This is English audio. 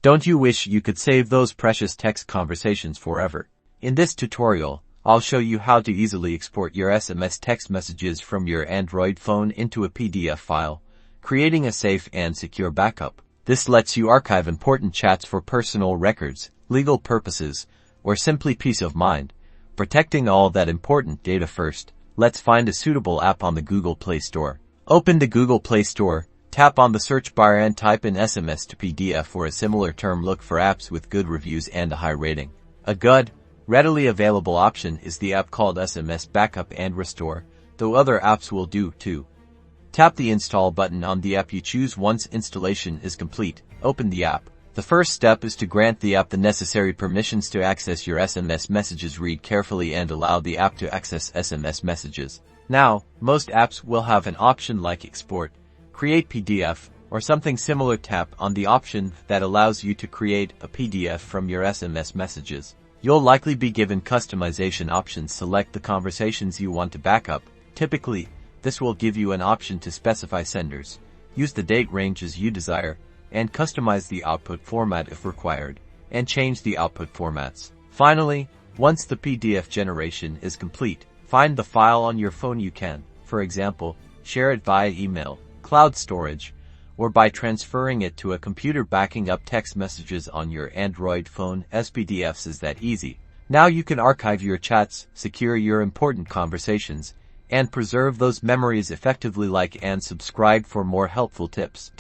Don't you wish you could save those precious text conversations forever? In this tutorial, I'll show you how to easily export your SMS text messages from your Android phone into a PDF file, creating a safe and secure backup. This lets you archive important chats for personal records, legal purposes, or simply peace of mind. Protecting all that important data first, let's find a suitable app on the Google Play Store. Open the Google Play Store, tap on the search bar and type in SMS to PDF or a similar term. Look for apps with good reviews and a high rating. A good, readily available option is the app called SMS Backup and Restore, though other apps will do too. Tap the install button on the app you choose. Once installation is complete, open the app. The first step is to grant the app the necessary permissions to access your SMS messages. Read carefully and allow the app to access SMS messages. Now, most apps will have an option like Export, Create PDF, or something similar. Tap on the option that allows you to create a PDF from your SMS messages. You'll likely be given customization options. Select the conversations you want to backup. Typically, this will give you an option to specify senders, use the date ranges you desire, and customize the output format if required, and change the output formats. Finally, once the PDF generation is complete, find the file on your phone. You can, for example, share it via email, cloud storage, or by transferring it to a computer. Backing up text messages on your Android phone as PDFs is that easy. Now you can archive your chats, secure your important conversations, and preserve those memories effectively. Like and subscribe for more helpful tips.